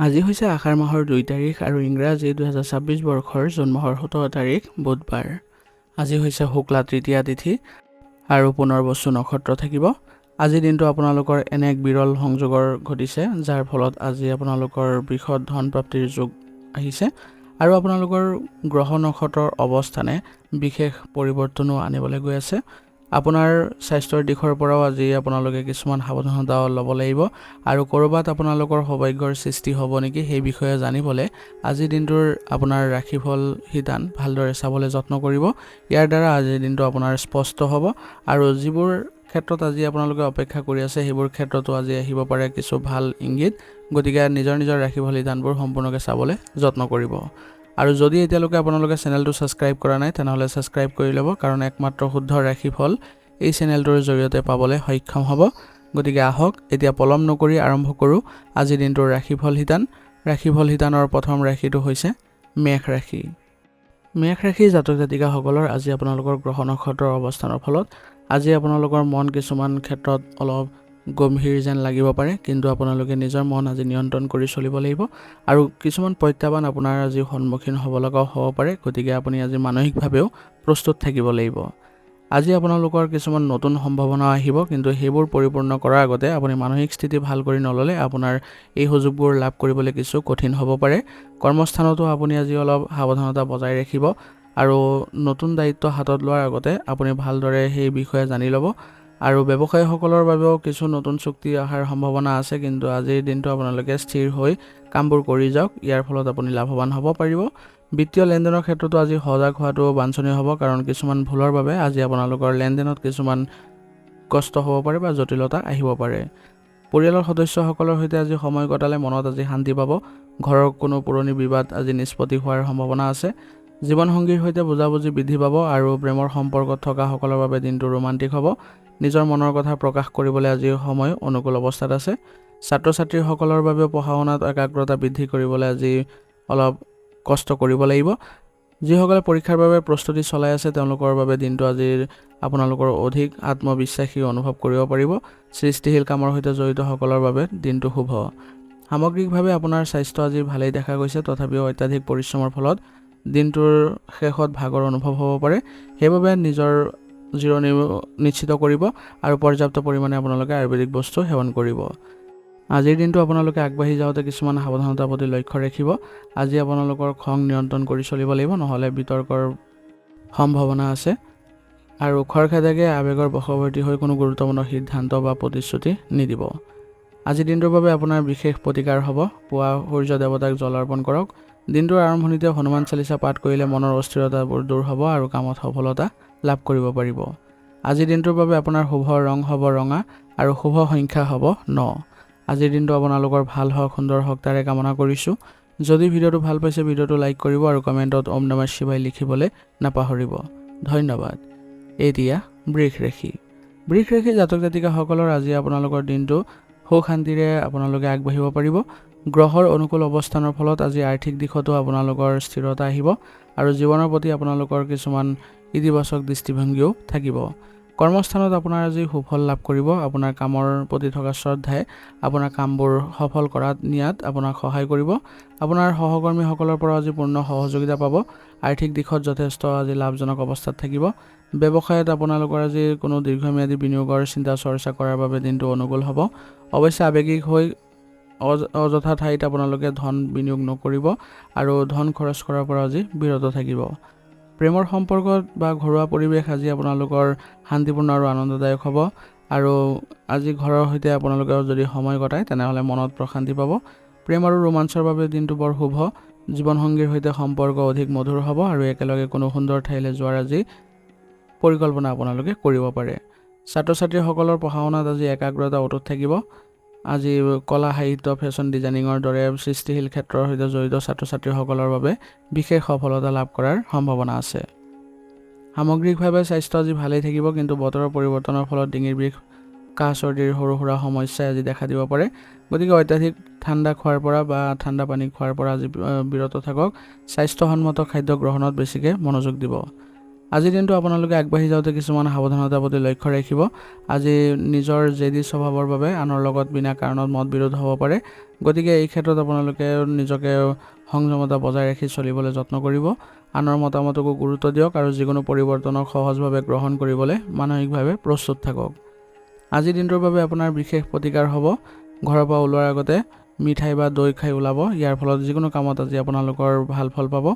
আজি হৈছে আষাৰ মাহৰ 2 তাৰিখ আৰু ইংৰাজী 2026 বৰ্ষৰ জুন মাহৰ 17 তাৰিখ বুধবাৰ। আজি হৈছে শুক্লা তৃতীয়া তিথি আৰু পুনৰবসু নক্ষত্ৰ থাকিব। আজি দিনটো আপোনালোকৰ এনে এক বিৰল সংযোগৰ ঘটিছে, যাৰ ফলত আজি আপোনালোকৰ বৃহৎ ধন প্ৰাপ্তিৰ যোগ আহিছে আৰু আপোনালোকৰ গ্ৰহ নক্ষত্ৰৰ অৱস্থানে বিশেষ পৰিৱৰ্তনো আনিবলৈ গৈ আছে। আপোনাৰ স্বাস্থ্যৰ দিশৰ পৰাও আজি আপোনালোকে কিছুমান সাৱধানতা ল'ব লাগিব আৰু ক'ৰবাত আপোনালোকৰ সৌভাগ্যৰ সৃষ্টি হ'ব নেকি সেই বিষয়ে জানিবলৈ আজিৰ দিনটোৰ আপোনাৰ ৰাশিফল শিতান ভালদৰে চাবলৈ যত্ন কৰিব। ইয়াৰ দ্বাৰা আজিৰ দিনটো আপোনাৰ স্পষ্ট হ'ব আৰু যিবোৰ ক্ষেত্ৰত আজি আপোনালোকে অপেক্ষা কৰি আছে সেইবোৰ ক্ষেত্ৰতো আজি আহিব পাৰে কিছু ভাল ইংগিত। গতিকে নিজৰ ৰাশিফল শিতানবোৰ সম্পূৰ্ণকৈ চাবলৈ যত্ন কৰিব। আৰু যদি এতিয়ালৈকে আপোনালোকে চেনেলটো ছাবস্ক্ৰাইব কৰা নাই তেনেহ'লে ছাবস্ক্ৰাইব কৰি ল'ব, কাৰণ একমাত্ৰ শুদ্ধ ৰাশিফল এই চেনেলটোৰ জৰিয়তে পাবলৈ সক্ষম হ'ব। গতিকে আহক এতিয়া পলম নকৰি আৰম্ভ কৰোঁ আজিৰ দিনটোৰ ৰাশিফল শিতান। ৰাশিফল শিতানৰ প্ৰথম ৰাশিটো হৈছে মেষ ৰাশি। মেষ ৰাশিৰ জাতক জাতিকাসকলৰ আজি আপোনালোকৰ গ্ৰহ নক্ষত্ৰৰ অৱস্থানৰ ফলত আজি আপোনালোকৰ মন কিছুমান ক্ষেত্ৰত অলপ গম্ভীৰ যেন লাগিব পাৰে, কিন্তু আপোনালোকে নিজৰ মন আজি নিয়ন্ত্ৰণ কৰি চলিব লাগিব আৰু কিছুমান প্ৰত্যাহ্বান আপোনাৰ আজি সন্মুখীন হ'ব লগাও হ'ব পাৰে। গতিকে আপুনি আজি মানসিকভাৱেও প্ৰস্তুত থাকিব লাগিব। আজি আপোনালোকৰ কিছুমান নতুন সম্ভাৱনা আহিব, কিন্তু সেইবোৰ পৰিপূৰ্ণ কৰাৰ আগতে আপুনি মানসিক স্থিতি ভাল কৰি নল'লে আপোনাৰ এই সুযোগবোৰ লাভ কৰিবলৈ কিছু কঠিন হ'ব পাৰে। কৰ্মস্থানতো আপুনি আজি অলপ সাৱধানতা বজাই ৰাখিব আৰু নতুন দায়িত্ব হাতত লোৱাৰ আগতে আপুনি ভালদৰে সেই বিষয়ে জানি ল'ব। আৰু ব্যৱসায়ীসকলৰ বাবেও কিছু নতুন চুক্তি অহাৰ সম্ভাৱনা আছে, কিন্তু আজিৰ দিনটো আপোনালোকে স্থিৰ হৈ কামবোৰ কৰি যাওক, ইয়াৰ ফলত আপুনি লাভৱান হ'ব পাৰিব। বিত্তীয় লেনদেনৰ ক্ষেত্ৰতো আজি সজাগ হোৱাটো বাঞ্ছনীয় হ'ব, কাৰণ কিছুমান ভুলৰ বাবে আজি আপোনালোকৰ লেনদেনত কিছুমান কষ্ট হ'ব পাৰে বা জটিলতা আহিব পাৰে। পৰিয়ালৰ সদস্যসকলৰ সৈতে আজি সময় কটালে মনত আজি শান্তি পাব। ঘৰৰ কোনো পুৰণি বিবাদ আজি নিষ্পত্তি হোৱাৰ সম্ভাৱনা আছে। জীৱনসংগীৰ সৈতে বুজাবুজি বৃদ্ধি পাব আৰু প্ৰেমৰ সম্পৰ্কত থকাসকলৰ বাবে দিনটো ৰোমান্টিক হ'ব। নিজৰ মনৰ কথা প্ৰকাশ কৰিবলৈ আজি সময় অনুকূল অৱস্থাত আছে। ছাত্ৰ ছাত্ৰীসকলৰ বাবেও পঢ়া শুনাত একাগ্ৰতা বৃদ্ধি কৰিবলৈ আজি অলপ কষ্ট কৰিব লাগিব। যিসকলে পৰীক্ষাৰ বাবে প্ৰস্তুতি চলাই আছে তেওঁলোকৰ বাবে দিনটো আজিৰ আপোনালোকৰ অধিক আত্মবিশ্বাসী অনুভৱ কৰিব পাৰিব। সৃষ্টিশীল কামৰ সৈতে জড়িতসকলৰ বাবে দিনটো শুভ। সামগ্ৰিকভাৱে আপোনাৰ স্বাস্থ্য আজি ভালেই দেখা গৈছে, তথাপিও অত্যাধিক পৰিশ্ৰমৰ ফলত দিনটোৰ শেষত ভাগৰ অনুভৱ হ'ব পাৰে। সেইবাবে নিজৰ জিৰণি নিশ্চিত কৰিব আৰু পৰ্যাপ্ত পৰিমাণে আপোনালোকে আয়ুৰ্বেদিক বস্তু সেৱন কৰিব। আজিৰ দিনটো আপোনালোকে আগবাঢ়ি যাওঁতে কিছুমান সাৱধানতাৰ প্ৰতি লক্ষ্য ৰাখিব। আজি আপোনালোকৰ খং নিয়ন্ত্ৰণ কৰি চলিব লাগিব, নহ'লে বিতৰ্কৰ সম্ভাৱনা আছে। আৰু খৰখেদাকে আৱেগৰ বশৱৰ্তী হৈ কোনো গুৰুত্বপূৰ্ণ সিদ্ধান্ত বা প্ৰতিশ্ৰুতি নিদিব। আজিৰ দিনটোৰ বাবে আপোনাৰ বিশেষ প্ৰতিকাৰ হ'ব। পুৱা সূৰ্য দেৱতাক জল অৰ্পণ কৰক। দিনটোৰ আৰম্ভণিতে হনুমান চালিচা পাঠ কৰিলে মনৰ অস্থিৰতাবোৰ দূৰ হ'ব আৰু কামত সফলতা লাভ কৰিব পাৰিব। আজিৰ দিনটোৰ বাবে আপোনাৰ শুভ ৰং হ'ব ৰঙা আৰু শুভ সংখ্যা হ'ব 9। আজিৰ দিনটো আপোনালোকৰ ভাল হওক, সুন্দৰ হওক তাৰে কামনা কৰিছোঁ। যদি ভিডিঅ'টো ভাল পাইছে ভিডিঅ'টো লাইক কৰিব আৰু কমেণ্টত ওম নমঃ শিৱায় লিখিবলৈ নাপাহৰিব। ধন্যবাদ। এতিয়া বৃষ ৰাশি। বৃষ ৰাশি জাতক জাতিকাসকলৰ আজি আপোনালোকৰ দিনটো সুখ শান্তিৰে আপোনালোকে আগবাঢ়িব পাৰিব। গ্ৰহৰ অনুকূল অৱস্থানৰ ফলত আজি আৰ্থিক দিশতো আপোনালোকৰ স্থিৰতা আহিব আৰু জীৱনৰ প্ৰতি আপোনালোকৰ কিছুমান ইতিবাচক দৃষ্টিভংগীও থাকিব। কৰ্মস্থানত আপোনাৰ আজি সুফল লাভ কৰিব। আপোনাৰ কামৰ প্ৰতি থকা শ্ৰদ্ধাই আপোনাৰ কামবোৰ সফল কৰাত নিয়াত আপোনাক সহায় কৰিব। আপোনাৰ সহকৰ্মীসকলৰ পৰা আজি পূৰ্ণ সহযোগিতা পাব। আৰ্থিক দিশত যথেষ্ট আজি লাভজনক অৱস্থাত থাকিব। ব্যৱসায়ত আপোনালোকৰ আজি কোনো দীৰ্ঘম্যাদী বিনিয়োগৰ চিন্তা চৰ্চা কৰাৰ বাবে দিনটো অনুকূল হ'ব। অৱশ্যে আৱেগিক হৈ অযথা ঠাইত আপোনালোকে ধন বিনিয়োগ নকৰিব আৰু ধন খৰচ কৰাৰ পৰা আজি বিৰত থাকিব। প্ৰেমৰ সম্পৰ্কত বা ঘৰুৱা পৰিৱেশ আজি আপোনালোকৰ শান্তিপূৰ্ণ আৰু আনন্দদায়ক হ'ব আৰু আজি ঘৰৰ সৈতে আপোনালোকে যদি সময় কটায় তেনেহ'লে মনত প্ৰশান্তি পাব। প্ৰেম আৰু ৰোমাঞ্চৰ বাবে দিনটো বৰ শুভ। জীৱনসংগীৰ সৈতে সম্পৰ্ক অধিক মধুৰ হ'ব আৰু একেলগে কোনো সুন্দৰ ঠাইলৈ যোৱাৰ আজি পৰিকল্পনা আপোনালোকে কৰিব পাৰে। ছাত্ৰ ছাত্ৰীসকলৰ পঢ়া শুনাত আজি একাগ্ৰতা অটুট থাকিব। আজি কলা সাহিত্য ফেশ্বন ডিজাইনিঙৰ দৰে সৃষ্টিশীল ক্ষেত্ৰৰ সৈতে জড়িত ছাত্ৰ ছাত্ৰীসকলৰ বাবে বিশেষ সফলতা লাভ কৰাৰ সম্ভাৱনা আছে। সামগ্ৰিকভাৱে স্বাস্থ্য আজি ভালেই থাকিব, কিন্তু বতৰৰ পৰিৱৰ্তনৰ ফলত ডিঙিৰ বিষ, কাহ চৰ্দিৰ সৰু সুৰা সমস্যাই আজি দেখা দিব পাৰে। গতিকে অত্যাধিক ঠাণ্ডা খোৱাৰ পৰা বা ঠাণ্ডা পানী খোৱাৰ পৰা আজি বিৰত থাকক। স্বাস্থ্যসন্মত খাদ্য গ্ৰহণত বেছিকৈ মনোযোগ দিব। আজিৰ দিনটো আপোনালোকে আগবাঢ়ি যাওঁতে কিছুমান সাৱধানতাৰ প্ৰতি লক্ষ্য ৰাখিব। আজি নিজৰ জেদী স্বভাৱৰ বাবে আনৰ লগত বিনা কাৰণত মত বিৰোধ হ'ব পাৰে, গতিকে এই ক্ষেত্ৰত আপোনালোকে নিজকে সংযমতা বজাই ৰাখি চলিবলৈ যত্ন কৰিব। আনৰ মতামতকো গুৰুত্ব দিয়ক আৰু যিকোনো পৰিৱৰ্তনক সহজভাৱে গ্ৰহণ কৰিবলৈ মানসিকভাৱে প্ৰস্তুত থাকক। আজিৰ দিনটোৰ বাবে আপোনাৰ বিশেষ প্ৰতিকাৰ হ'ব। ঘৰৰ পৰা ওলোৱাৰ আগতে মিঠাই বা দৈ খাই ওলাব। ইয়াৰ ফলত যিকোনো কামত আজি আপোনালোকৰ ভাল ফল পাব।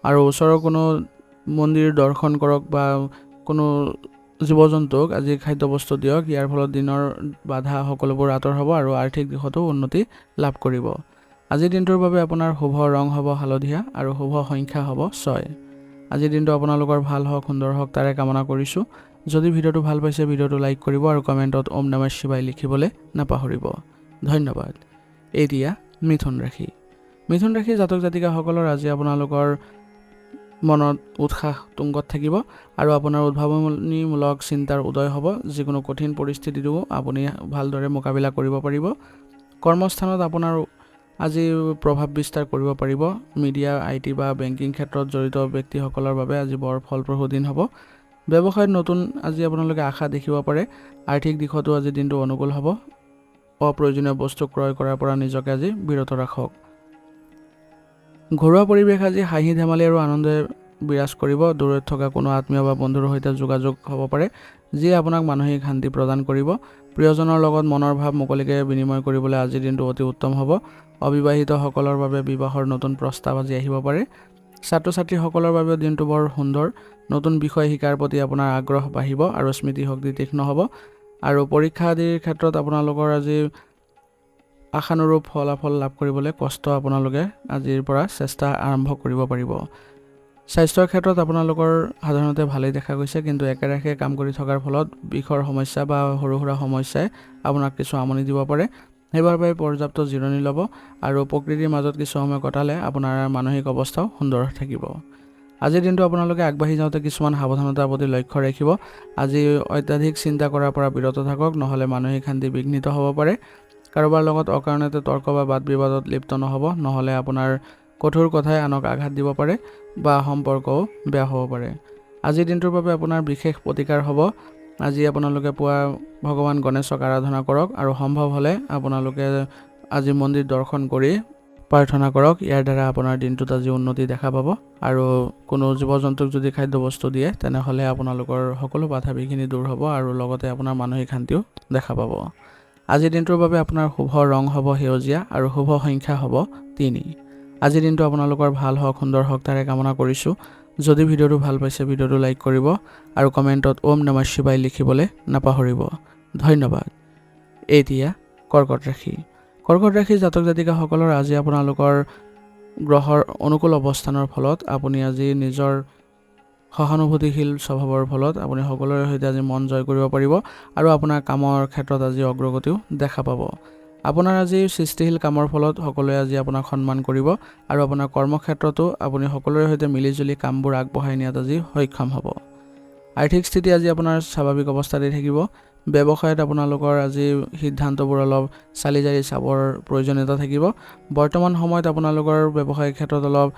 আৰু ওচৰৰ কোনো মন্দিৰ দৰ্শন কৰক বা কোনো জীৱ জন্তুক আজি খাদ্যবস্তু দিয়ক। ইয়াৰ ফলত দিনৰ বাধা সকলোবোৰ আঁতৰ হ'ব আৰু আৰ্থিক দিশতো উন্নতি লাভ কৰিব। আজিৰ দিনটোৰ বাবে আপোনাৰ শুভ ৰং হ'ব হালধীয়া আৰু শুভ সংখ্যা হ'ব 6। আজিৰ দিনটো আপোনালোকৰ ভাল হওক, সুন্দৰ হওক তাৰে কামনা কৰিছোঁ। যদি ভিডিঅ'টো ভাল পাইছে ভিডিঅ'টো লাইক কৰিব আৰু কমেণ্টত ওম নমঃ শিৱায় লিখিবলৈ নাপাহৰিব। ধন্যবাদ। এতিয়া মিথুন ৰাশি। মিথুন ৰাশি জাতক জাতিকাসকলৰ আজি আপোনালোকৰ মনত উৎসাহ তুংগত থাকিব আৰু আপোনাৰ উদ্ভাৱনীমূলক চিন্তাৰ উদয় হ'ব। যিকোনো কঠিন পৰিস্থিতিটো আপুনি ভালদৰে মোকাবিলা কৰিব পাৰিব। কৰ্মস্থানত আপোনাৰ আজি প্ৰভাৱ বিস্তাৰ কৰিব পাৰিব। মিডিয়া, IT বা বেংকিং ক্ষেত্ৰত জড়িত ব্যক্তিসকলৰ বাবে আজি বৰ ফলপ্ৰসূ দিন হ'ব। ব্যৱসায়ত নতুন আজি আপোনালোকে আশা দেখিব পাৰে। আৰ্থিক দিশতো আজি দিনটো অনুকূল হ'ব। অপ্ৰয়োজনীয় বস্তু ক্ৰয় কৰাৰ পৰা নিজকে আজি বিৰত ৰাখক। ঘৰুৱা পৰিৱেশ আজি হাঁহি ধেমালি আৰু আনন্দে বিৰাজ কৰিব। দূৰত থকা কোনো আত্মীয় বা বন্ধুৰ সৈতে যোগাযোগ হ'ব পাৰে, যিয়ে আপোনাক মানসিক শান্তি প্ৰদান কৰিব। প্ৰিয়জনৰ লগত মনৰ ভাৱ মুকলিকৈ বিনিময় কৰিবলৈ আজিৰ দিনটো অতি উত্তম হ'ব। অবিবাহিতসকলৰ বাবে বিবাহৰ নতুন প্ৰস্তাৱ আজি আহিব পাৰে। ছাত্ৰ ছাত্ৰীসকলৰ বাবেও দিনটো বৰ সুন্দৰ। নতুন বিষয় শিকাৰ প্ৰতি আপোনাৰ আগ্ৰহ বাঢ়িব আৰু স্মৃতিশক্তি তীক্ষ্ণ হ'ব। আৰু পৰীক্ষা আদিৰ ক্ষেত্ৰত আপোনালোকৰ আজি আশানুৰূপ ফলাফল লাভ কৰিবলৈ কষ্ট আপোনালোকে আজিৰ পৰা চেষ্টা আৰম্ভ কৰিব পাৰিব। স্বাস্থ্যৰ ক্ষেত্ৰত আপোনালোকৰ সাধাৰণতে ভালেই দেখা গৈছে, কিন্তু একেৰাহে কাম কৰি থকাৰ ফলত বিষৰ সমস্যা বা সৰু সুৰা সমস্যাই আপোনাক কিছু আমনি দিব পাৰে। সেইবাবে পৰ্যাপ্ত জিৰণি ল'ব আৰু প্ৰকৃতিৰ মাজত কিছু সময় কটালে আপোনাৰ মানসিক অৱস্থাও সুন্দৰ থাকিব। আজিৰ দিনটো আপোনালোকে আগবাঢ়ি যাওঁতে কিছুমান সাৱধানতাৰ প্ৰতি লক্ষ্য ৰাখিব। আজি অত্যাধিক চিন্তা কৰাৰ পৰা বিৰত থাকক, নহ'লে মানসিক শান্তি বিঘ্নিত হ'ব পাৰে। কাৰোবাৰ লগত অকাৰণতে তৰ্ক বা বাদ বিবাদত লিপ্ত নহ'ব, নহ'লে আপোনাৰ কঠোৰ কথাই আনক আঘাত দিব পাৰে বা সম্পৰ্কও বেয়া হ'ব পাৰে। আজিৰ দিনটোৰ বাবে আপোনাৰ বিশেষ প্ৰতিকাৰ হ'ব। আজি আপোনালোকে পুৱা ভগৱান গণেশক আৰাধনা কৰক আৰু সম্ভৱ হ'লে আপোনালোকে আজি মন্দিৰ দৰ্শন কৰি প্ৰাৰ্থনা কৰক। ইয়াৰ দ্বাৰা আপোনাৰ দিনটোত আজি উন্নতি দেখা পাব। আৰু কোনো জীৱ জন্তুক যদি খাদ্যবস্তু দিয়ে তেনেহ'লে আপোনালোকৰ সকলো বাধা বিঘিনি দূৰ হ'ব আৰু লগতে আপোনাৰ মানসিক শান্তিও দেখা পাব। আজিৰ দিনটোৰ বাবে আপোনাৰ শুভ ৰং হ'ব সেউজীয়া আৰু শুভ সংখ্যা হ'ব 3। আজিৰ দিনটো আপোনালোকৰ ভাল হওক, সুন্দৰ হওক তাৰে কামনা কৰিছোঁ। যদি ভিডিঅ'টো ভাল পাইছে ভিডিঅ'টো লাইক কৰিব আৰু কমেণ্টত ওম নমঃ শিৱায় লিখিবলৈ নাপাহৰিব। ধন্যবাদ। এতিয়া কৰ্কট ৰাশি। কৰ্কট ৰাশি জাতক জাতিকাসকলৰ আজি আপোনালোকৰ গ্ৰহৰ অনুকূল অৱস্থানৰ ফলত আপুনি আজি নিজৰ সহানুভূতিশীল স্বভাৱৰ ফলত আপুনি সকলোৰে সৈতে আজি মন জয় কৰিব পাৰিব আৰু আপোনাৰ কামৰ ক্ষেত্ৰত আজি অগ্ৰগতিও দেখা পাব। আপোনাৰ আজি সৃষ্টিশীল কামৰ ফলত সকলোৱে আজি আপোনাক সন্মান কৰিব আৰু আপোনাৰ কৰ্মক্ষেত্ৰতো আপুনি সকলোৰে সৈতে মিলিজুলি কামবোৰ আগবঢ়াই নিয়াত আজি সক্ষম হ'ব। আৰ্থিক স্থিতি আজি আপোনাৰ স্বাভাৱিক অৱস্থাতে থাকিব। ব্যৱসায়ত আপোনালোকৰ আজি সিদ্ধান্তবোৰ অলপ চালি জাৰি চাবৰ প্ৰয়োজনীয়তা থাকিব। বৰ্তমান সময়ত আপোনালোকৰ ব্যৱসায়িক ক্ষেত্ৰত অলপ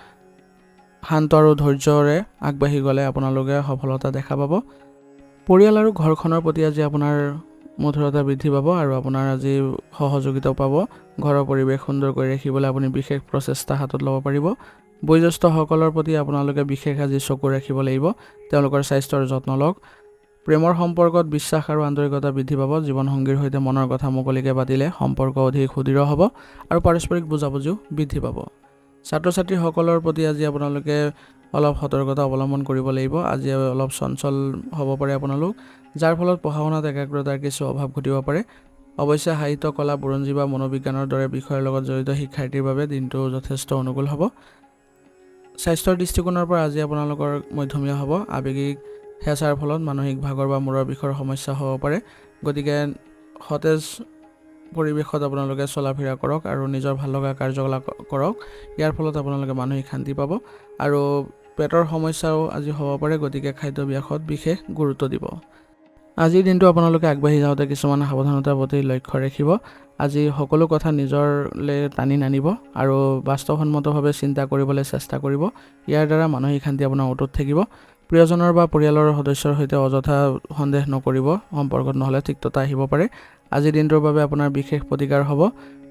শান্ত আৰু ধৈৰ্যৰে আগবাঢ়ি গ'লে আপোনালোকে সফলতা দেখা পাব। পৰিয়াল আৰু ঘৰখনৰ প্ৰতি আজি আপোনাৰ মধুৰতা বৃদ্ধি পাব আৰু আপোনাৰ আজি সহযোগিতাও পাব। ঘৰৰ পৰিৱেশ সুন্দৰ কৰি ৰাখিবলৈ আপুনি বিশেষ প্ৰচেষ্টা হাতত ল'ব পাৰিব। বয়োজ্যেষ্ঠসকলৰ প্ৰতি আপোনালোকে বিশেষ আজি চকু ৰাখিব লাগিব। তেওঁলোকৰ স্বাস্থ্যৰ যত্ন লওক। প্ৰেমৰ সম্পৰ্কত বিশ্বাস আৰু আন্তৰিকতা বৃদ্ধি পাব। জীৱনসংগীৰ সৈতে মনৰ কথা মুকলিকৈ পাতিলে সম্পৰ্ক অধিক সুদৃঢ় হ'ব আৰু পাৰস্পৰিক বুজাবুজিও বৃদ্ধি পাব। ছাত্ৰ ছাত্ৰীসকলৰ প্ৰতি আজি আপোনালোকে অলপ সতৰ্কতা অৱলম্বন কৰিব লাগিব। আজি অলপ চঞ্চল হ'ব পাৰে আপোনালোক, যাৰ ফলত পঢ়া শুনাত একাগ্ৰতাৰ কিছু অভাৱ ঘটিব পাৰে। অৱশ্যে সাহিত্য, কলা, বুৰঞ্জী বা মনোবিজ্ঞানৰ দৰে বিষয়ৰ লগত জড়িত শিক্ষাৰ্থীৰ বাবে দিনটো যথেষ্ট অনুকূল হ'ব। স্বাস্থ্যৰ দৃষ্টিকোণৰ পৰা আজি আপোনালোকৰ মধ্যমীয়া হ'ব। আৱেগিক হেঁচাৰ ফলত মানসিক ভাগৰ বা মূৰৰ বিষৰ সমস্যা হ'ব পাৰে, গতিকে সতেজ পৰিৱেশত আপোনালোকে চলা ফিৰা কৰক আৰু নিজৰ ভাল লগা কাৰ্যকলাপ কৰক। ইয়াৰ ফলত আপোনালোকে মানসিক শান্তি পাব আৰু পেটৰ সমস্যাও আজি হ'ব পাৰে, গতিকে খাদ্যাভ্যাসত বিশেষ গুৰুত্ব দিব। আজিৰ দিনটো আপোনালোকে আগবাঢ়ি যাওঁতে কিছুমান সাৱধানতাৰ প্ৰতি লক্ষ্য ৰাখিব। আজি সকলো কথা নিজৰলৈ টানি নানিব আৰু বাস্তৱসন্মতভাৱে চিন্তা কৰিবলৈ চেষ্টা কৰিব। ইয়াৰ দ্বাৰা মানসিক শান্তি আপোনাৰ অটুট থাকিব। প্ৰিয়জনৰ বা পৰিয়ালৰ সদস্যৰ সৈতে অযথা সন্দেহ নকৰিব, সম্পৰ্কত নহ'লে তিক্ততা আহিব পাৰে। আজিৰ দিনটোৰ বাবে আপোনাৰ বিশেষ প্ৰতিকাৰ হ'ব।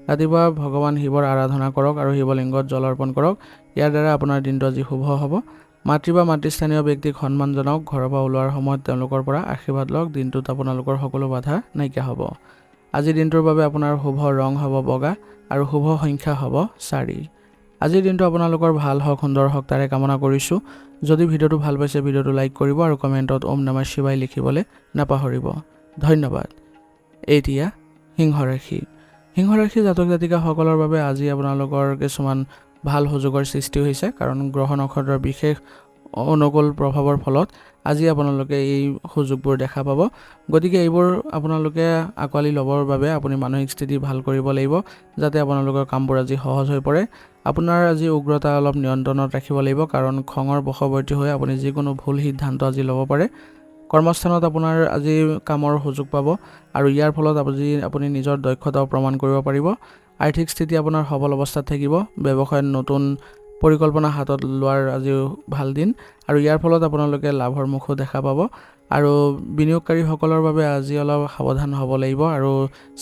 ৰাতিপুৱা ভগৱান শিৱৰ আৰাধনা কৰক আৰু শিৱলিংগত জল অৰ্পণ কৰক। ইয়াৰ দ্বাৰা আপোনাৰ দিনটো আজি শুভ হ'ব। মাতৃ বা মাতৃস্থানীয় ব্যক্তিক সন্মান জনাওক। ঘৰৰ পৰা ওলোৱাৰ সময়ত তেওঁলোকৰ পৰা আশীৰ্বাদ লওক। দিনটোত আপোনালোকৰ সকলো বাধা নাইকিয়া হ'ব। আজিৰ দিনটোৰ বাবে আপোনাৰ শুভ ৰং হ'ব বগা আৰু শুভ সংখ্যা হ'ব 4। আজিৰ দিনটো আপোনালোকৰ ভাল হওক, সুন্দৰ হওক তাৰে কামনা কৰিছোঁ। যদি ভিডিঅ'টো ভাল পাইছে ভিডিঅ'টো লাইক কৰিব আৰু কমেণ্টত ওম নমঃ শিৱায় লিখিবলৈ নাপাহৰিব। ধন্যবাদ। এতিয়া সিংহ ৰাশি। সিংহ ৰাশি জাতক জাতিকাসকলৰ বাবে আজি আপোনালোকৰ কিছুমান ভাল সুযোগৰ সৃষ্টি হৈছে, কাৰণ গ্ৰহ নক্ষত্ৰৰ বিশেষ অনুকূল প্ৰভাৱৰ ফলত আজি আপোনালোকে এই সুযোগবোৰ দেখা পাব। গতিকে এইবোৰ আপোনালোকে আঁকোৱালি ল'বৰ বাবে আপুনি মানসিক স্থিতি ভাল কৰিব লাগিব, যাতে আপোনালোকৰ কামবোৰ আজি সহজ হৈ পৰে। আপোনাৰ আজি উগ্ৰতা অলপ নিয়ন্ত্ৰণত ৰাখিব লাগিব, কাৰণ খঙৰ বশৱৰ্তী হৈ আপুনি যিকোনো ভুল সিদ্ধান্ত আজি ল'ব পাৰে। কৰ্মস্থানত আপোনাৰ আজি কামৰ সুযোগ পাব আৰু ইয়াৰ ফলত আপুনি নিজৰ দক্ষতাও প্ৰমাণ কৰিব পাৰিব। আৰ্থিক স্থিতি আপোনাৰ সবল অৱস্থাত থাকিব। ব্যৱসায়ত নতুন পৰিকল্পনা হাতত লোৱাৰ আজিও ভাল দিন আৰু ইয়াৰ ফলত আপোনালোকে লাভৰ মুখো দেখা পাব। আৰু বিনিয়োগকাৰীসকলৰ বাবে আজি অলপ সাৱধান হ'ব লাগিব আৰু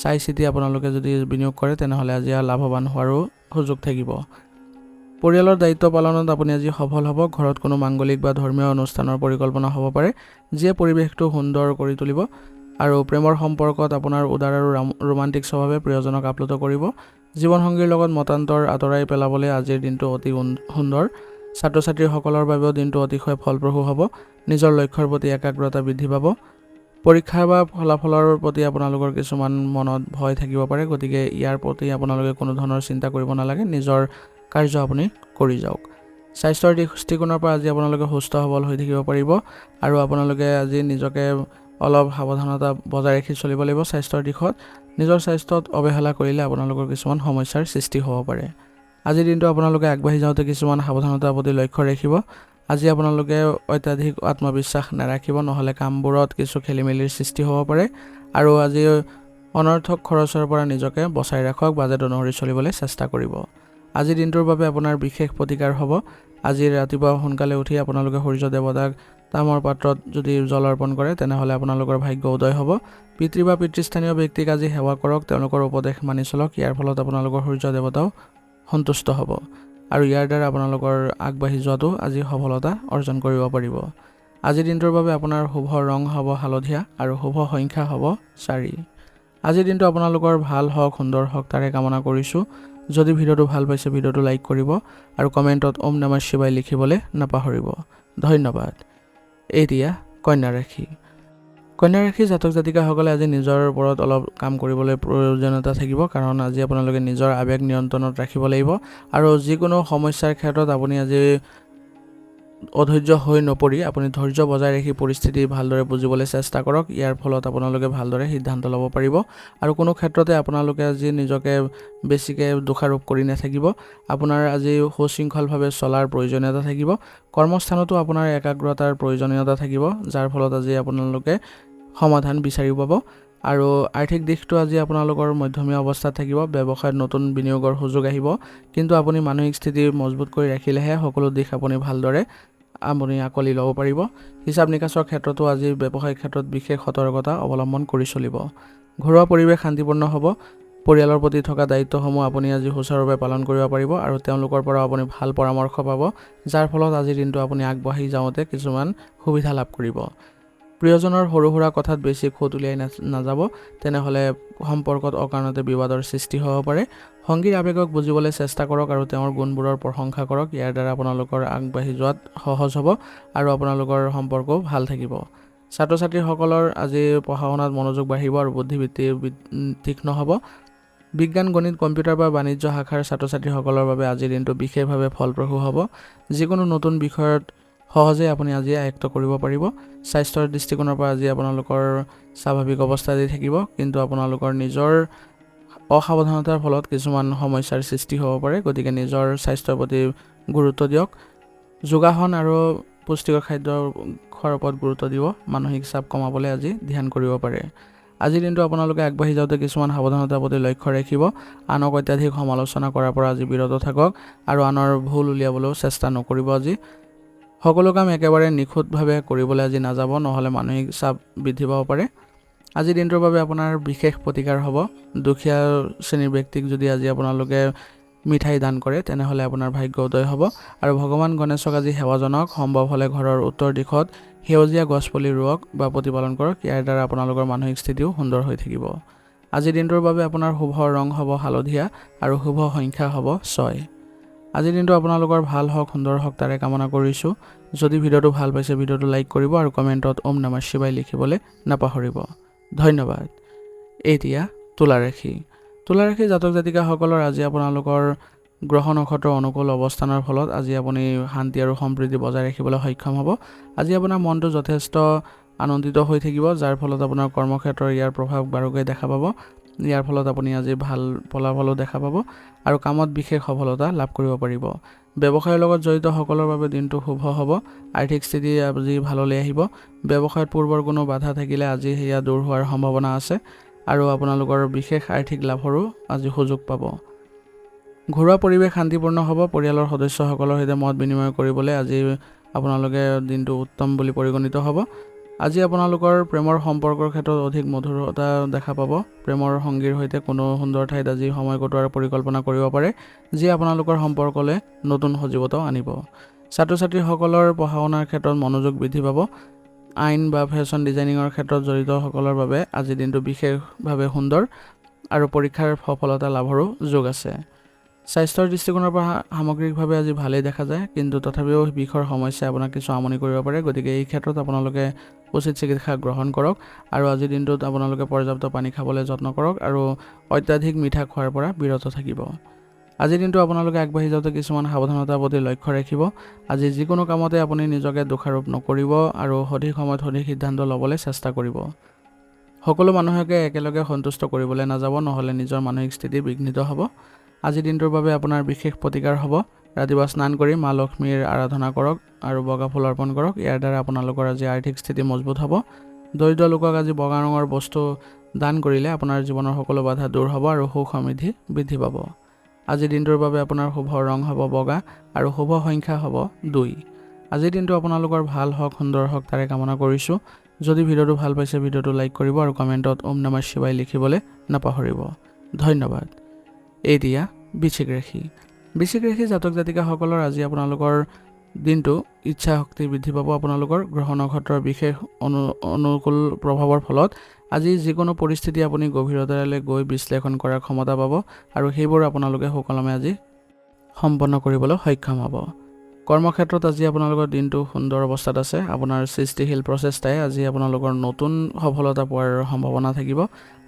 চাই চিতি আপোনালোকে যদি বিনিয়োগ কৰে তেনেহ'লে আজি লাভৱান হোৱাৰো সুযোগ থাকিব। পৰিয়ালৰ দায়িত্ব পালনত আপুনি আজি সফল হ'ব। ঘৰত কোনো মাংগলিক বা ধৰ্মীয় অনুষ্ঠানৰ পৰিকল্পনা হ'ব পাৰে, যিয়ে পৰিৱেশটো সুন্দৰ কৰি তুলিব। আৰু প্ৰেমৰ সম্পৰ্কত আপোনাৰ উদাৰ আৰু ৰোমান্টিক স্বভাৱে প্ৰিয়জনক আপ্লুত কৰিব। জীৱনসংগীৰ লগত মতান্তৰ আঁতৰাই পেলাবলৈ আজিৰ দিনটো অতি সুন্দৰ। ছাত্ৰ ছাত্ৰীসকলৰ বাবেও দিনটো অতিশয় ফলপ্ৰসূ হ'ব। নিজৰ লক্ষ্যৰ প্ৰতি একাগ্ৰতা বৃদ্ধি পাব। পৰীক্ষা বা ফলাফলৰ প্ৰতি আপোনালোকৰ কিছুমান মনত ভয় থাকিব পাৰে, গতিকে ইয়াৰ প্ৰতি আপোনালোকে কোনো ধৰণৰ চিন্তা কৰিব নালাগে। নিজৰ কাৰ্য আপুনি কৰি যাওক। স্বাস্থ্যৰ দৃষ্টিকোণৰ পৰা আজি আপোনালোকে সুস্থ সবল হৈ থাকিব পাৰিব আৰু আপোনালোকে আজি নিজকে অলপ সাৱধানতা বজাই ৰাখি চলিব লাগিব। স্বাস্থ্যৰ দিশত নিজৰ স্বাস্থ্যত অৱহেলা কৰিলে আপোনালোকৰ কিছুমান সমস্যাৰ সৃষ্টি হ'ব পাৰে। আজিৰ দিনটো আপোনালোকে আগবাঢ়ি যাওঁতে কিছুমান সাৱধানতাৰ প্ৰতি লক্ষ্য ৰাখিব। আজি আপোনালোকে অত্যাধিক আত্মবিশ্বাস নাৰাখিব, নহ'লে কামবোৰত কিছু খেলিমেলিৰ সৃষ্টি হ'ব পাৰে। আৰু আজি অনৰ্থক খৰচৰ পৰা নিজকে বচাই ৰাখক। বাজেট অনুসৰি চলিবলৈ চেষ্টা কৰিব। আজিৰ দিনটোৰ বাবে আপোনাৰ বিশেষ প্ৰতিকাৰ হ'ব। আজি ৰাতিপুৱা সোনকালে উঠি আপোনালোকে সূৰ্য দেৱতাক তামৰ পাত্ৰত যদি জল অৰ্পণ কৰে তেনেহ'লে আপোনালোকৰ ভাগ্য উদয় হ'ব। পিতৃ বা পিতৃস্থানীয় ব্যক্তিক আজি সেৱা কৰক, তেওঁলোকৰ উপদেশ মানি চলক। ইয়াৰ ফলত আপোনালোকৰ সূৰ্য দেৱতাও সন্তুষ্ট হ'ব আৰু ইয়াৰ দ্বাৰা আপোনালোকৰ আগবাঢ়ি যোৱাটো আজি সফলতা অৰ্জন কৰিব পাৰিব। আজিৰ দিনটোৰ বাবে আপোনাৰ শুভ ৰং হ'ব হালধীয়া আৰু শুভ সংখ্যা হ'ব 4। আজিৰ দিনটো আপোনালোকৰ ভাল হওক, সুন্দৰ হওক তাৰে কামনা কৰিছোঁ। যদি ভিডিঅ'টো ভাল পাইছে ভিডিঅ'টো লাইক কৰিব আৰু কমেণ্টত ওম নমঃ শিৱায় লিখিবলৈ নাপাহৰিব। ধন্যবাদ। এতিয়া কন্যা ৰাশি। কন্যা ৰাশি জাতক জাতিকাসকলে আজি নিজৰ ওপৰত অলপ কাম কৰিবলৈ প্ৰয়োজনীয়তা থাকিব, কাৰণ আজি আপোনালোকে নিজৰ আৱেগ নিয়ন্ত্ৰণত ৰাখিব লাগিব আৰু যিকোনো সমস্যাৰ ক্ষেত্ৰত আপুনি আজি অধৈৰ্য হৈ নপৰি আপুনি ধৈৰ্য বজাই ৰাখি পৰিস্থিতি ভালদৰে বুজিবলৈ চেষ্টা কৰক। ইয়াৰ ফলত আপোনালোকে ভালদৰে সিদ্ধান্ত ল'ব পাৰিব আৰু কোনো ক্ষেত্ৰতে আপোনালোকে আজি নিজকে বেছিকৈ দোষাৰোপ কৰি নাথাকিব। আপোনাৰ আজি সুশৃংখলভাৱে চলাৰ প্ৰয়োজনীয়তা থাকিব। কৰ্মস্থানতো আপোনাৰ একাগ্ৰতাৰ প্ৰয়োজনীয়তা থাকিব, যাৰ ফলত আজি আপোনালোকে সমাধান বিচাৰি পাব। আৰু আৰ্থিক দিশটো আজি আপোনালোকৰ মধ্যমীয়া অৱস্থাত থাকিব। ব্যৱসায়ত নতুন বিনিয়োগৰ সুযোগ আহিব, কিন্তু আপুনি মানসিক স্থিতি মজবুত কৰি ৰাখিলেহে সকলো দিশ আপুনি ভালদৰে আঁকোৱালি ল'ব পাৰিব। হিচাপ নিকাচৰ ক্ষেত্ৰতো আজি ব্যৱসায়িক ক্ষেত্ৰত বিশেষ সতৰ্কতা অৱলম্বন কৰি চলিব। ঘৰুৱা পৰিৱেশ শান্তিপূৰ্ণ হ'ব। পৰিয়ালৰ প্ৰতি থকা দায়িত্বসমূহ আপুনি আজি সুচাৰুৰূপে পালন কৰিব পাৰিব আৰু তেওঁলোকৰ পৰা আপুনি ভাল পৰামৰ্শ পাব, যাৰ ফলত আজিৰ দিনটো আপুনি আগবাঢ়ি যাওঁতে কিছুমান সুবিধা লাভ কৰিব। প্ৰিয়জনৰ সৰু সুৰা কথাত বেছি খুঁত উলিয়াই নাযাব, তেনেহ'লে সম্পৰ্কত অকাৰণতে বিবাদৰ সৃষ্টি হ'ব পাৰে। সংগীৰ আৱেগক বুজিবলৈ চেষ্টা কৰক আৰু তেওঁৰ গুণবোৰৰ প্ৰশংসা কৰক। ইয়াৰ দ্বাৰা আপোনালোকৰ আগবাঢ়ি যোৱাত সহজ হ'ব আৰু আপোনালোকৰ সম্পৰ্কও ভাল থাকিব। ছাত্ৰ ছাত্ৰীসকলৰ আজি পঢ়া শুনাত মনোযোগ বাঢ়িব আৰু বুদ্ধিবৃত্তি তীক্ষ্ণ হ'ব। বিজ্ঞান, গণিত, কম্পিউটাৰ বা বাণিজ্য শাখাৰ ছাত্ৰ ছাত্ৰীসকলৰ বাবে আজিৰ দিনটো বিশেষভাৱে ফলপ্ৰসূ হ'ব। যিকোনো নতুন বিষয়ত সহজে আপুনি আজি আয়ত্ব কৰিব পাৰিব। স্বাস্থ্যৰ দৃষ্টিকোণৰ পৰা আজি আপোনালোকৰ স্বাভাৱিক অৱস্থা দি থাকিব, কিন্তু আপোনালোকৰ নিজৰ অসাৱধানতাৰ ফলত কিছুমান সমস্যাৰ সৃষ্টি হ'ব পাৰে। গতিকে নিজৰ স্বাস্থ্যৰ প্ৰতি গুৰুত্ব দিয়ক। যোগাসন আৰু পুষ্টিকৰ খাদ্য খোৱাৰ ওপৰত গুৰুত্ব দিব। মানসিক চাপ কমাবলৈ আজি ধ্যান কৰিব পাৰে। আজিৰ দিনটো আপোনালোকে আগবাঢ়ি যাওঁতে কিছুমান সাৱধানতাৰ প্ৰতি লক্ষ্য ৰাখিব। আনক অত্যাধিক সমালোচনা কৰাৰ পৰা আজি বিৰত থাকক আৰু আনৰ ভুল উলিয়াবলৈও চেষ্টা নকৰিব। আজি সকলো কাম একেবাৰে নিখুঁতভাৱে কৰিবলৈ আজি নাযাব, নহ'লে মানসিক চাপ বৃদ্ধি পাব পাৰে। আজিৰ দিনটোৰ বাবে আপোনাৰ বিশেষ প্ৰতিকাৰ হ'ব। দুখীয়া শ্ৰেণীৰ ব্যক্তিক যদি আজি আপোনালোকে মিঠাই দান কৰে তেনেহ'লে আপোনাৰ ভাগ্য উদয় হ'ব। আৰু ভগৱান গণেশক আজি সেৱা জনাওক। সম্ভৱ হ'লে ঘৰৰ উত্তৰ দিশত সেউজীয়া গছপুলি ৰুৱক বা প্ৰতিপালন কৰক। ইয়াৰ দ্বাৰা আপোনালোকৰ মানসিক স্থিতিও সুন্দৰ হৈ থাকিব। আজিৰ দিনটোৰ বাবে আপোনাৰ শুভ ৰং হ'ব হালধীয়া আৰু শুভ সংখ্যা হ'ব 6। আজিৰ দিনটো আপোনালোকৰ ভাল হওক, সুন্দৰ হওক তাৰে কামনা কৰিছোঁ। যদি ভিডিঅ'টো ভাল পাইছে ভিডিঅ'টো লাইক কৰিব আৰু কমেণ্টত ওম নমঃ শিৱায় লিখিবলৈ নাপাহৰিব। ধন্যবাদ। এতিয়া তুলা ৰাশি। তুলা ৰাশি জাতক জাতিকাসকলৰ আজি আপোনালোকৰ গ্ৰহ নক্ষত্ৰৰ অনুকূল অৱস্থানৰ ফলত আজি আপুনি শান্তি আৰু সম্প্ৰীতি বজাই ৰাখিবলৈ সক্ষম হ'ব। আজি আপোনাৰ মনটো যথেষ্ট আনন্দিত হৈ থাকিব, যাৰ ফলত আপোনাৰ কৰ্মক্ষেত্ৰৰ ইয়াৰ প্ৰভাৱ বাৰুকৈ দেখা পাব। ইয়াৰ ফলত আপুনি আজি ভাল ফলাফলো দেখা পাব আৰু কামত বিশেষ সফলতা লাভ কৰিব পাৰিব। ব্যৱসায়ৰ লগত জড়িত সকলৰ বাবে দিনটো শুভ হ'ব। আৰ্থিক স্থিতি আজি ভাললৈ আহিব। ব্যৱসায়ত পূৰ্বৰ কোনো বাধা থাকিলে আজি সেয়া দূৰ হোৱাৰ সম্ভাৱনা আছে আৰু আপোনালোকৰ বিশেষ আৰ্থিক লাভৰো আজি সুযোগ পাব। ঘৰুৱা পৰিৱেশ শান্তিপূৰ্ণ হ'ব। পৰিয়ালৰ সদস্যসকলৰ সৈতে মত বিনিময় কৰিবলৈ আজি আপোনালোকে দিনটো উত্তম বুলি পৰিগণিত হ'ব। আজি আপোনালোকৰ প্ৰেমৰ সম্পৰ্কৰ ক্ষেত্ৰত অধিক মধুৰতা দেখা পাব। প্ৰেমৰ সংগীৰ সৈতে কোনো সুন্দৰ ঠাইত আজি সময় কটোৱাৰ পৰিকল্পনা কৰিব পাৰে, যিয়ে আপোনালোকৰ সম্পৰ্কলৈ নতুন সজীৱতাও আনিব। ছাত্ৰ ছাত্ৰীসকলৰ পঢ়া শুনাৰ ক্ষেত্ৰত মনোযোগ বৃদ্ধি পাব। আইন বা ফেশ্বন ডিজাইনিঙৰ ক্ষেত্ৰত জড়িতসকলৰ বাবে আজি দিনটো বিশেষভাৱে সুন্দৰ আৰু পৰীক্ষাৰ সফলতা লাভৰো যোগ আছে। স্বাস্থ্যৰ দৃষ্টিকোণৰ পৰা সামগ্ৰিকভাৱে আজি ভালেই দেখা যায়, কিন্তু তথাপিও বিষৰ সমস্যাই আপোনাক কিছু আমনি কৰিব পাৰে। গতিকে এই ক্ষেত্ৰত আপোনালোকে উচিত চিকিৎসা গ্ৰহণ কৰক আৰু আজিৰ দিনটোত আপোনালোকে পৰ্যাপ্ত পানী খাবলৈ যত্ন কৰক আৰু অত্যাধিক মিঠা খোৱাৰ পৰা বিৰত থাকিব। আজিৰ দিনটো আপোনালোকে আগবাঢ়ি যাওঁতে কিছুমান সাৱধানতাৰ প্ৰতি লক্ষ্য ৰাখিব। আজি যিকোনো কামতে আপুনি নিজকে দোষাৰোপ নকৰিব আৰু সঠিক সময়ত সঠিক সিদ্ধান্ত ল'বলৈ চেষ্টা কৰিব। সকলো মানুহকে একেলগে সন্তুষ্ট কৰিবলৈ নাযাব, নহ'লে নিজৰ মানসিক স্থিতি বিঘ্নিত হ'ব। আজিৰ দিনটোৰ বাবে আপোনাৰ বিশেষ প্ৰতিকাৰ হ'ব। ৰাতিপুৱা স্নান কৰি মা লক্ষ্মীৰ আৰাধনা কৰক আৰু বগা ফুল অৰ্পণ কৰক। ইয়াৰ দ্বাৰা আপোনালোকৰ আজি আৰ্থিক স্থিতি মজবুত হ'ব। দৰিদ্ৰ লোকক আজি বগা ৰঙৰ বস্তু দান কৰিলে আপোনাৰ জীৱনৰ সকলো বাধা দূৰ হ'ব আৰু সুখ সমৃদ্ধি বৃদ্ধি পাব। আজিৰ দিনটোৰ বাবে আপোনাৰ শুভ ৰং হ'ব বগা আৰু শুভ সংখ্যা হ'ব 2। আজিৰ দিনটো আপোনালোকৰ ভাল হওক, সুন্দৰ হওক তাৰে কামনা কৰিছোঁ। যদি ভিডিঅ'টো ভাল পাইছে ভিডিঅ'টো লাইক কৰিব আৰু কমেণ্টত ওম নমঃ শিৱায় লিখিবলৈ নাপাহৰিব। ধন্যবাদ। এতিয়া বৃশ্চিক ৰাশি। বৃশ্চিক ৰাশি জাতক জাতিকাসকলৰ আজি আপোনালোকৰ দিনটো ইচ্ছা শক্তি বৃদ্ধি পাব। আপোনালোকৰ গ্ৰহ নক্ষত্ৰৰ বিশেষ অনুকূল প্ৰভাৱৰ ফলত আজি যিকোনো পৰিস্থিতি আপুনি গভীৰতালৈ গৈ বিশ্লেষণ কৰাৰ ক্ষমতা পাব আৰু সেইবোৰ আপোনালোকে সুকলমে আজি সম্পন্ন কৰিবলৈ সক্ষম হ'ব। কৰ্মক্ষেত্ৰত আজি আপোনালোকৰ দিনটো সুন্দৰ অৱস্থাত আছে। আপোনাৰ সৃষ্টিশীল প্ৰচেষ্টাই আজি আপোনালোকৰ নতুন সফলতা পোৱাৰ সম্ভাৱনা থাকিব।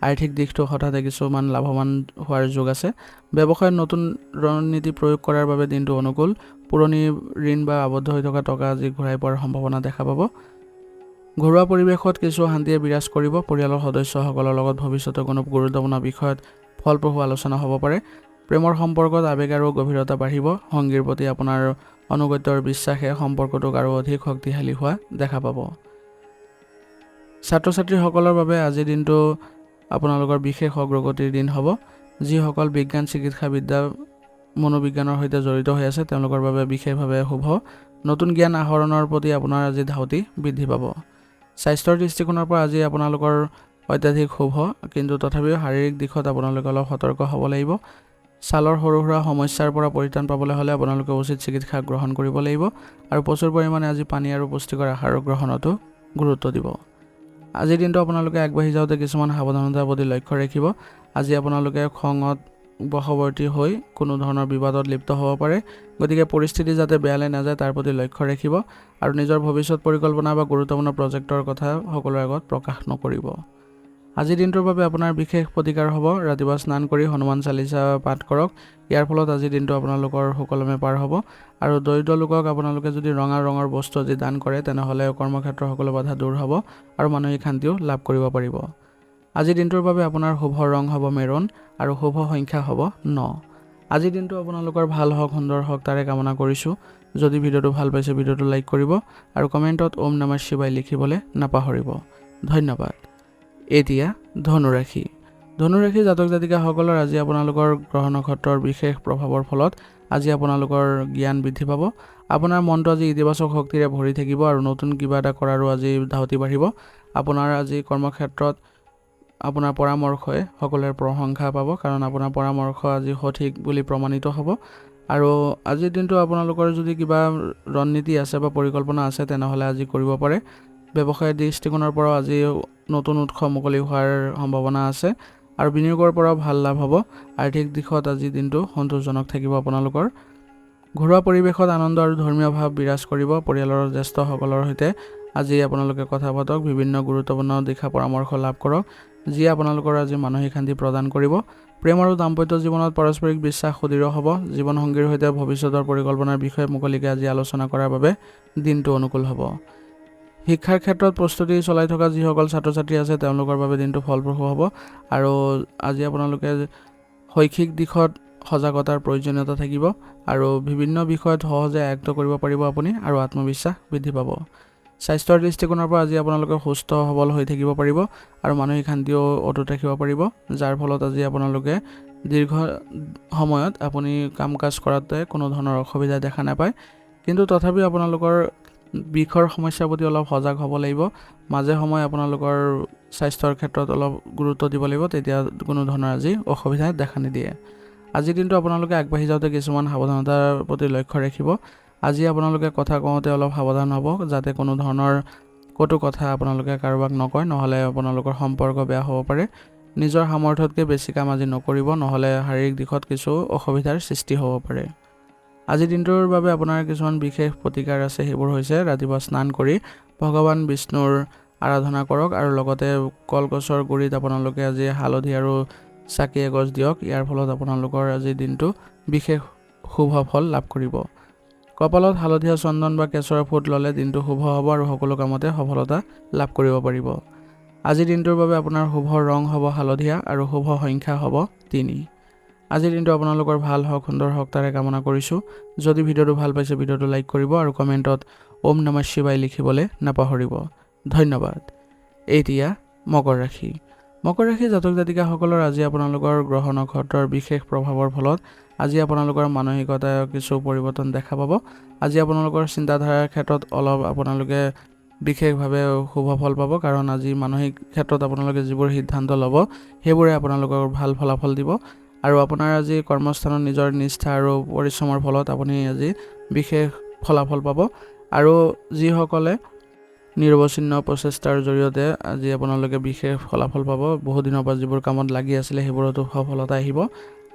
আৰ্থিক দিশটো হঠাতে কিছুমান লাভৱান হোৱাৰ যোগ আছে। ব্যৱসায়ত নতুন ৰণনীতি প্ৰয়োগ কৰাৰ বাবে দিনটো অনুকূল। পুৰণি ঋণ বা আবদ্ধ হৈ থকা টকা আজি ঘূৰাই পোৱাৰ সম্ভাৱনা দেখা পাব। ঘৰুৱা পৰিৱেশত কিছু শান্তিয়ে বিৰাজ কৰিব। পৰিয়ালৰ সদস্যসকলৰ লগত ভৱিষ্যতে কোনো গুৰুত্বপূৰ্ণ বিষয়ত ফলপ্ৰসূ আলোচনা হ'ব পাৰে। প্ৰেমৰ সম্পৰ্কত আৱেগ আৰু গভীৰতা বাঢ়িব। সংগীৰ প্ৰতি আপোনাৰ অনুগত্যৰ বিশ্বাসে সম্পৰ্কটোক আৰু অধিক শক্তিশালী হোৱা দেখা পাব। ছাত্ৰ ছাত্ৰীসকলৰ বাবে আজিৰ দিনটো আপোনালোকৰ বিশেষ অগ্ৰগতিৰ দিন হ'ব। যিসকল বিজ্ঞান, চিকিৎসাবিদ্যা, মনোবিজ্ঞানৰ সৈতে জড়িত হৈ আছে তেওঁলোকৰ বাবে বিশেষভাৱে শুভ। নতুন জ্ঞান আহৰণৰ প্ৰতি আপোনাৰ আজি ধাউতি বৃদ্ধি পাব। স্বাস্থ্যৰ দৃষ্টিকোণৰ পৰা আজি আপোনালোকৰ অত্যাধিক শুভ, কিন্তু তথাপিও শাৰীৰিক দিশত আপোনালোকে অলপ সতৰ্ক হ'ব লাগিব। ছালৰ সৰু সুৰা সমস্যাৰ পৰা পৰিত্ৰাণ পাবলৈ হ'লে আপোনালোকে উচিত চিকিৎসা গ্ৰহণ কৰিব লাগিব আৰু প্ৰচুৰ পৰিমাণে আজি পানী আৰু পুষ্টিকৰ আহাৰ গ্ৰহণতো গুৰুত্ব দিব। আজিৰ দিনটো আপোনালোকে আগবাঢ়ি যাওঁতে কিছুমান সাৱধানতাৰ প্ৰতি লক্ষ্য ৰাখিব। আজি আপোনালোকে খঙত বশৱৰ্তী হৈ কোনো ধৰণৰ বিবাদত লিপ্ত হ'ব পাৰে। গতিকে পৰিস্থিতি যাতে বেয়ালৈ নাযায় তাৰ প্ৰতি লক্ষ্য ৰাখিব আৰু নিজৰ ভৱিষ্যত পৰিকল্পনা বা গুৰুত্বপূৰ্ণ প্ৰজেক্টৰ কথা সকলোৰে আগত প্ৰকাশ নকৰিব। আজিৰ দিনটোৰ বাবে আপোনাৰ বিশেষ প্ৰতিকাৰ হ'ব। ৰাতিপুৱা স্নান কৰি হনুমান চালিচা পাঠ কৰক। ইয়াৰ ফলত আজিৰ দিনটো আপোনালোকৰ সুকলমে পাৰ হ'ব আৰু দৰিদ্ৰ লোকক আপোনালোকে যদি ৰঙা ৰঙৰ বস্তু আজি দান কৰে তেনেহ'লে কৰ্মক্ষেত্ৰৰ সকলো বাধা দূৰ হ'ব আৰু মানসিক শান্তিও লাভ কৰিব পাৰিব। আজিৰ দিনটোৰ বাবে আপোনাৰ শুভ ৰং হ'ব মেৰুন আৰু শুভ সংখ্যা হ'ব 9। আজিৰ দিনটো আপোনালোকৰ ভাল হওক, সুন্দৰ হওক তাৰে কামনা কৰিছোঁ। যদি ভিডিঅ'টো ভাল পাইছে ভিডিঅ'টো লাইক কৰিব আৰু কমেণ্টত ওম নমঃ শিৱায় লিখিবলৈ নাপাহৰিব। ধন্যবাদ। এতিয়া ধনুৰাশি। ধনুৰাশি জাতক জাতিকাসকলৰ আজি আপোনালোকৰ গ্ৰহ নক্ষত্ৰৰ বিশেষ প্ৰভাৱৰ ফলত আজি আপোনালোকৰ জ্ঞান বৃদ্ধি পাব। আপোনাৰ মনটো আজি ইতিবাচক শক্তিৰে ভৰি থাকিব আৰু নতুন কিবা এটা কৰাৰো আজি ধাউতি বাঢ়িব। আপোনাৰ আজি কৰ্মক্ষেত্ৰত আপোনাৰ পৰামৰ্শই সকলোৰে প্ৰশংসা পাব, কাৰণ আপোনাৰ পৰামৰ্শ আজি সঠিক বুলি প্ৰমাণিত হ'ব। আৰু আজিৰ দিনটো আপোনালোকৰ যদি কিবা ৰণনীতি আছে বা পৰিকল্পনা আছে তেনেহ'লে আজি কৰিব পাৰে। ব্যৱসায়িক দৃষ্টিকোণৰ পৰাও আজি নতুন উৎস মুকলি হোৱাৰ সম্ভাৱনা আছে আৰু বিনিয়োগৰ পৰাও ভাল লাভ হ'ব। আৰ্থিক দিশত আজিৰ দিনটো সন্তোষজনক থাকিব আপোনালোকৰ। ঘৰুৱা পৰিৱেশত আনন্দ আৰু ধৰ্মীয় ভাৱ বিৰাজ কৰিব। পৰিয়ালৰ জ্যেষ্ঠসকলৰ সৈতে আজি আপোনালোকে কথা পাতক, বিভিন্ন গুৰুত্বপূৰ্ণ দিশা পৰামৰ্শ লাভ কৰক, যিয়ে আপোনালোকৰ আজি মানসিক শান্তি প্ৰদান কৰিব। প্ৰেম আৰু দাম্পত্য জীৱনত পাৰস্পৰিক বিশ্বাস সুদৃঢ় হ'ব। জীৱনসংগীৰ সৈতে ভৱিষ্যতৰ পৰিকল্পনাৰ বিষয়ে মুকলিকৈ আজি আলোচনা কৰাৰ বাবে দিনটো অনুকূল হ'ব। শিক্ষাৰ ক্ষেত্ৰত প্ৰস্তুতি চলাই থকা যিসকল ছাত্ৰ ছাত্ৰী আছে তেওঁলোকৰ বাবে দিনটো ফলপ্ৰসূ হ'ব। আৰু আজি আপোনালোকে শৈক্ষিক দিশত সজাগতাৰ প্ৰয়োজনীয়তা থাকিব আৰু বিভিন্ন বিষয়ত সহজে আয়ত্ত কৰিব পাৰিব আপুনি আৰু আত্মবিশ্বাস বৃদ্ধি পাব। স্বাস্থ্যৰ দৃষ্টিকোণৰ পৰা আজি আপোনালোকে সুস্থ সবল হৈ থাকিব পাৰিব আৰু মানসিক শান্তিও অটুট ৰাখিব পাৰিব, যাৰ ফলত আজি আপোনালোকে দীৰ্ঘ সময়ত আপুনি কাম কাজ কৰাতে কোনো ধৰণৰ অসুবিধা দেখা নাপায়। কিন্তু তথাপিও আপোনালোকৰ বিষৰ সমস্যাৰ প্ৰতি অলপ সজাগ হ'ব লাগিব। মাজে সময়ে আপোনালোকৰ স্বাস্থ্যৰ ক্ষেত্ৰত অলপ গুৰুত্ব দিব লাগিব, তেতিয়া কোনো ধৰণৰ আজি অসুবিধা দেখা নিদিয়ে। আজিৰ দিনটো আপোনালোকে আগবাঢ়ি যাওঁতে কিছুমান সাৱধানতাৰ প্ৰতি লক্ষ্য ৰাখিব। আজি আপোনালোকে কথা কওঁতে অলপ সাৱধান হ'ব, যাতে কোনো ধৰণৰ কটু কথা আপোনালোকে কাৰোবাক নকয়, নহ'লে আপোনালোকৰ সম্পৰ্ক বেয়া হ'ব পাৰে। নিজৰ সামৰ্থ্যতকৈ বেছি কাম আজি নকৰিব, নহ'লে শাৰীৰিক দিশত কিছু অসুবিধাৰ সৃষ্টি হ'ব পাৰে। আজিৰ দিনটোৰ বাবে আপোনাৰ কিছুমান বিশেষ প্ৰতিকাৰ আছে, সেইবোৰ হৈছে ৰাতিপুৱা স্নান কৰি ভগৱান বিষ্ণুৰ আৰাধনা কৰক আৰু লগতে কলগছৰ গুৰিত আপোনালোকে আজি হালধি আৰু চাকি এগছ দিয়ক। ইয়াৰ ফলত আপোনালোকৰ আজিৰ দিনটো বিশেষ শুভ ফল লাভ কৰিব। কপালত হালধীয়া চন্দন বা কেশৰৰ ফুট ল'লে দিনটো শুভ হ'ব আৰু সকলো কামতে সফলতা লাভ কৰিব পাৰিব। আজিৰ দিনটোৰ বাবে আপোনাৰ শুভ ৰং হ'ব হালধীয়া আৰু শুভ সংখ্যা হ'ব 3। আজিৰ দিনটো আপোনালোকৰ ভাল হওক, সুন্দৰ হওক তাৰে কামনা কৰিছোঁ। যদি ভিডিঅ'টো ভাল পাইছে ভিডিঅ'টো লাইক কৰিব আৰু কমেণ্টত ওম নমঃ শিৱায় লিখিবলৈ নাপাহৰিব। ধন্যবাদ। এতিয়া মকৰ ৰাশি। মকৰ ৰাশি জাতক জাতিকাসকলৰ আজি আপোনালোকৰ গ্ৰহ নক্ষত্ৰৰ বিশেষ প্ৰভাৱৰ ফলত আজি আপোনালোকৰ মানসিকতা কিছু পৰিৱৰ্তন দেখা পাব। আজি আপোনালোকৰ চিন্তাধাৰাৰ ক্ষেত্ৰত অলপ আপোনালোকে বিশেষভাৱে শুভ ফল পাব, কাৰণ আজি মানসিক ক্ষেত্ৰত আপোনালোকে যিবোৰ সিদ্ধান্ত ল'ব সেইবোৰে আপোনালোকৰ ভাল ফলাফল দিব। আৰু আপোনাৰ আজি কৰ্মস্থানত নিজৰ নিষ্ঠা আৰু পৰিশ্ৰমৰ ফলত আপুনি আজি বিশেষ ফলাফল পাব। আৰু যিসকলে নিৰৱচ্ছিন্ন প্ৰচেষ্টাৰ জৰিয়তে আজি আপোনালোকে বিশেষ ফলাফল পাব, বহুদিনৰ পৰা যিবোৰ কামত লাগি আছিলে সেইবোৰতো সফলতা আহিব।